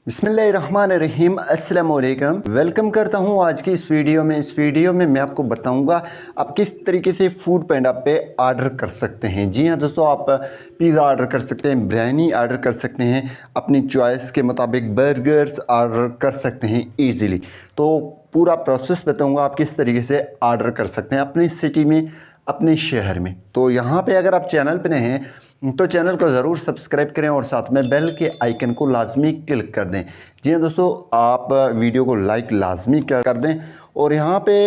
बिस्मिल्लाहिर्रहमानिर्रहीम अस्सलाम वालेकुम। वेलकम करता हूं आज की इस वीडियो में। इस वीडियो में मैं आपको बताऊंगा आप किस तरीके से फूड पांडा पे ऑर्डर कर सकते हैं। जी हां दोस्तों, आप पिज़्ज़ा ऑर्डर कर सकते हैं, बिरयानी ऑर्डर कर सकते हैं, अपनी चॉइस के मुताबिक बर्गर्स ऑर्डर कर सकते हैं ईज़िली। तो पूरा प्रोसेस बताऊँगा आप किस तरीके से ऑर्डर कर सकते हैं अपनी सिटी में, अपने शहर में। तो यहाँ पे अगर आप चैनल पे नए हैं तो चैनल को ज़रूर सब्सक्राइब करें और साथ में बेल के आइकन को लाजमी क्लिक कर दें। जी हाँ दोस्तों, आप वीडियो को लाइक लाजमी कर दें। और यहाँ पे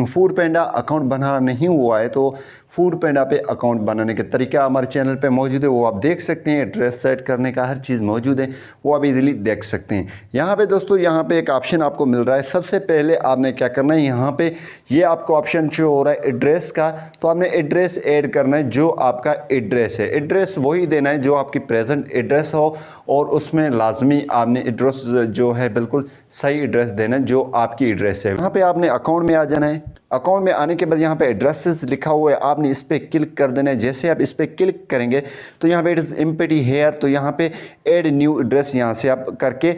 फूड पांडा अकाउंट बना नहीं हुआ है तो फूड पांडा पे अकाउंट बनाने के तरीका हमारे चैनल पे मौजूद है, वो आप देख सकते हैं। एड्रेस सेट करने का हर चीज़ मौजूद है, वो आप इजीली देख सकते हैं। यहाँ पे दोस्तों, यहाँ पे एक ऑप्शन आपको मिल रहा है। सबसे पहले आपने क्या करना है, यहाँ पे ये आपको ऑप्शन शो हो रहा है एड्रेस का। तो आपने एड्रेस ऐड करना है, जो आपका एड्रेस है। एड्रेस वही देना है जो आपकी प्रेजेंट एड्रेस हो, और उसमें लाजमी आपने एड्रेस जो है बिल्कुल सही एड्रेस देना है जो आपकी एड्रेस है। यहाँ पे आपने अकाउंट में आ जाना है। अकाउंट में आने के बाद यहाँ पे एड्रेसेस लिखा हुआ है, आपने इस पर क्लिक कर देना है। जैसे आप इस पर क्लिक करेंगे तो यहाँ पे इट इज़ एम्प्टी हेयर, तो यहाँ पे ऐड न्यू एड्रेस यहाँ से आप करके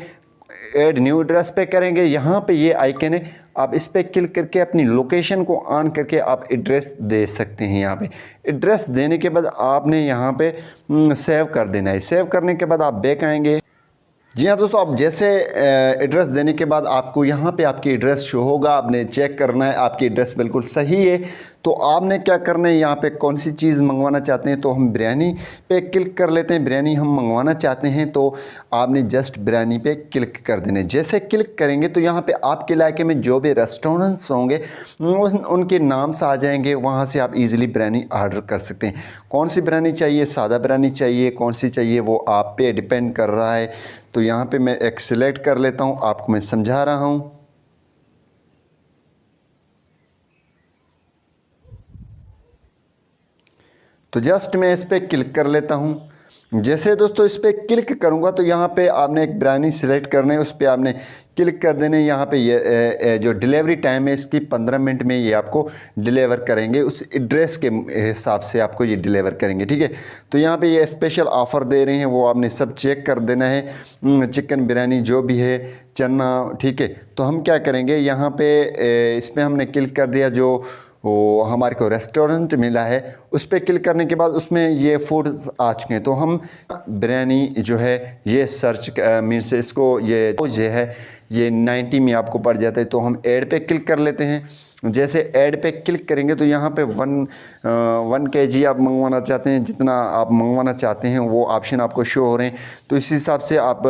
ऐड न्यू एड्रेस पे करेंगे। यहाँ पे ये आइकन है, आप इस पर क्लिक करके अपनी लोकेशन को ऑन करके आप एड्रेस दे सकते हैं। यहाँ पे एड्रेस देने के बाद आपने यहाँ पे सेव कर देना है। सेव करने के बाद आप बैक आएंगे। जी हाँ दोस्तों, आप जैसे एड्रेस देने के बाद आपको यहाँ पे आपकी एड्रेस शो होगा। आपने चेक करना है आपकी एड्रेस बिल्कुल सही है। तो आपने क्या करना है, यहाँ पे कौन सी चीज़ मंगवाना चाहते हैं, तो हम बिरयानी पे क्लिक कर लेते हैं। बिरयानी हम मंगवाना चाहते हैं तो आपने जस्ट बिरयानी पे क्लिक कर देना है। जैसे क्लिक करेंगे तो यहाँ पे आपके इलाके में जो भी रेस्टोरेंट्स होंगे उनके नाम्स आ जाएंगे, वहाँ से आप इजीली बिरयानी ऑर्डर कर सकते हैं। कौन सी बिरयानी चाहिए, सादा बिरयानी चाहिए, कौन सी चाहिए, वो आप पे डिपेंड कर रहा है। तो यहाँ पे मैं एक सिलेक्ट कर लेता हूँ, आपको मैं समझा रहा हूँ। तो जस्ट मैं इस पर क्लिक कर लेता हूँ। जैसे दोस्तों इस पर क्लिक करूँगा तो यहाँ पे आपने एक बिरयानी सिलेक्ट करना है, उस पर आपने क्लिक कर देने। यहाँ पे ये जो डिलीवरी टाइम है इसकी 15 मिनट में ये आपको डिलीवर करेंगे, उस एड्रेस के हिसाब से आपको ये डिलीवर करेंगे, ठीक है। तो यहाँ पे ये स्पेशल ऑफ़र दे रहे हैं, वो आपने सब चेक कर देना है। चिकन बिरयानी जो भी है, चना, ठीक है। तो हम क्या करेंगे, यहाँ पे इस पर हमने क्लिक कर दिया। जो वो हमारे को रेस्टोरेंट मिला है उस पर क्लिक करने के बाद उसमें ये फूड आ चुके हैं। तो हम बिरयानी जो है ये सर्च मीन्स इसको ये जो है ये 90 में आपको पड़ जाता है। तो हम ऐड पे क्लिक कर लेते हैं। जैसे ऐड पे क्लिक करेंगे तो यहाँ पे 1 kg आप मंगवाना चाहते हैं, जितना आप मंगवाना चाहते हैं वो ऑप्शन आपको शो हो रहे हैं। तो इस हिसाब से आप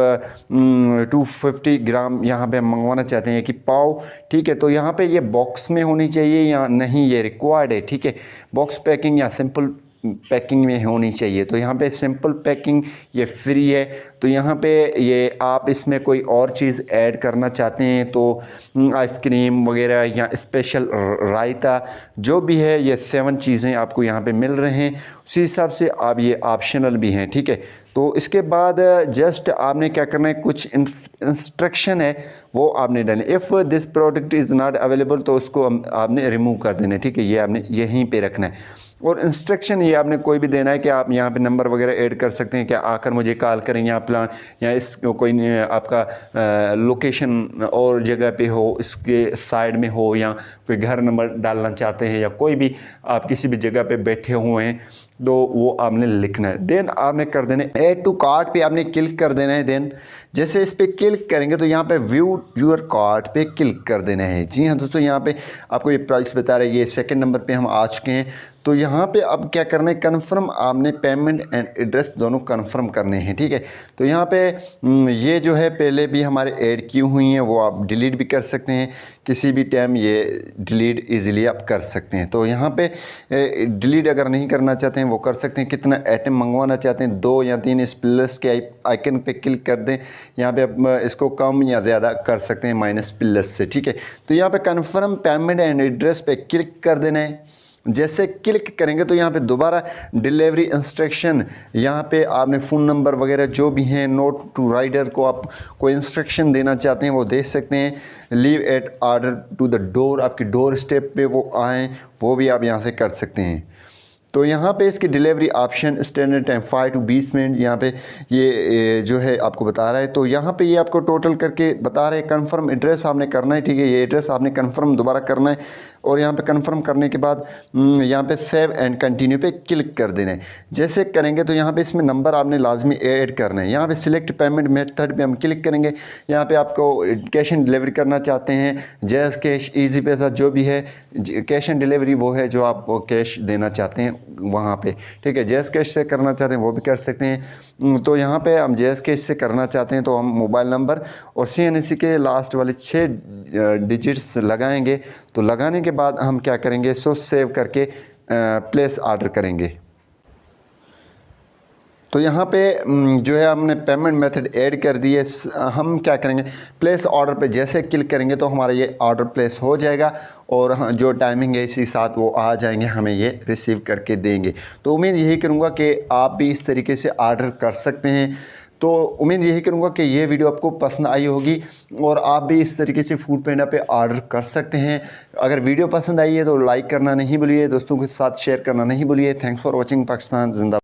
250 ग्राम यहाँ पे मंगवाना चाहते हैं कि पाव, ठीक है। तो यहाँ पे ये बॉक्स में होनी चाहिए या नहीं, ये रिक्वायर्ड है, ठीक है। बॉक्स पैकिंग या सिंपल पैकिंग में होनी चाहिए। तो यहाँ पे सिंपल पैकिंग ये फ्री है। तो यहाँ पे ये आप इसमें कोई और चीज़ ऐड करना चाहते हैं तो आइसक्रीम वगैरह या स्पेशल रायता जो भी है, ये 7 चीज़ें आपको यहाँ पे मिल रहे हैं। उसी हिसाब से आप ये ऑप्शनल भी हैं, ठीक है। तो इसके बाद जस्ट आपने क्या करना है, कुछ इंस्ट्रक्शन है वो आपने डालने। If this product is not available तो उसको आपने रिमूव कर देना है, ठीक है। ये आपने यहीं पे रखना है। और इंस्ट्रक्शन ये आपने कोई भी देना है कि आप यहाँ पे नंबर वगैरह ऐड कर सकते हैं कि आकर मुझे कॉल करें, या प्लान या इस कोई आपका लोकेशन और जगह पे हो, इसके साइड में हो, या कोई घर नंबर डालना चाहते हैं, या कोई भी आप किसी भी जगह पे बैठे हुए हैं तो वो आपने लिखना है। देन आपने कर देना है ऐड टू कार्ट पे आपने क्लिक कर देना है। देन जैसे इस पर क्लिक करेंगे तो यहाँ पे व्यू योर कार्ट पे क्लिक कर देना है। जी हाँ दोस्तों, यहाँ पे आपको ये प्राइस बता रहा है, ये सेकंड नंबर पे हम आ चुके हैं। तो यहाँ पे अब क्या करना है, कन्फर्म आपने पेमेंट एंड एड्रेस दोनों कन्फर्म करने हैं, ठीक है। तो यहाँ पे ये जो है पहले भी हमारे ऐड की हुई हैं, वो आप डिलीट भी कर सकते हैं किसी भी टाइम, ये डिलीट इजीली आप कर सकते हैं। तो यहाँ पे डिलीट अगर नहीं करना चाहते हैं वो कर सकते हैं। कितना आइटम मंगवाना चाहते हैं, 2 या 3, इस प्लस के आइकन पे क्लिक कर दें। यहाँ पे आप इसको कम या ज़्यादा कर सकते हैं माइनस प्लस से, ठीक है। तो यहाँ पे कन्फर्म पेमेंट एंड एड्रेस पे क्लिक कर देना है। जैसे क्लिक करेंगे तो यहाँ पे दोबारा डिलीवरी इंस्ट्रक्शन, यहाँ पे आपने फ़ोन नंबर वगैरह जो भी हैं, नोट टू राइडर को आप कोई इंस्ट्रक्शन देना चाहते हैं वो दे सकते हैं। Leave at order to the door, आपकी डोर स्टेप पे वो आएँ, वो भी आप यहाँ से कर सकते हैं। तो यहाँ पे इसकी delivery option standard time 5 to 20 minute यहाँ पे ये जो है आपको बता रहा है। तो यहाँ पे ये आपको टोटल करके बता रहे हैं। कंफर्म एड्रेस आपने करना है, ठीक है। ये एड्रेस आपने कंफर्म दोबारा करना है और यहाँ पे कंफर्म करने के बाद यहाँ पे सेव एंड कंटिन्यू पे क्लिक कर देना है। जैसे करेंगे तो यहाँ पे इसमें नंबर आपने लाजमी ऐड करना है। यहाँ पे सिलेक्ट पेमेंट मेथड पे हम क्लिक करेंगे। यहाँ पे आपको कैश ऑन डिलीवरी करना चाहते हैं, जैज़ कैश, ईजी पैसा, जो भी है कैश ऑन डिलीवरी वो है जो आप कैश देना चाहते हैं वहाँ पे, ठीक है। जैज़ कैश से करना चाहते हैं वो भी कर सकते हैं। तो यहाँ पे हम जैज़ कैश से करना चाहते हैं तो हम मोबाइल नंबर और CNC के लास्ट वाले 6 डिजिट्स लगाएंगे। तो लगाने के बाद हम क्या करेंगे, सो सेव करके प्लेस ऑर्डर करेंगे। तो यहाँ पे जो है हमने पेमेंट मेथड ऐड कर दिए। हम क्या करेंगे, प्लेस ऑर्डर पे जैसे क्लिक करेंगे तो हमारा ये ऑर्डर प्लेस हो जाएगा और जो टाइमिंग है इसी साथ वो आ जाएंगे, हमें ये रिसीव करके देंगे। तो उम्मीद यही करूँगा कि आप भी इस तरीके से ऑर्डर कर सकते हैं। तो उम्मीद यही करूँगा कि ये वीडियो आपको पसंद आई होगी और आप भी इस तरीके से फूड पांडा पे ऑर्डर कर सकते हैं। अगर वीडियो पसंद आई है तो लाइक करना नहीं भूलिए, दोस्तों के साथ शेयर करना नहीं भूलिए। Thanks for watching. पाकिस्तान जिंदाबाद।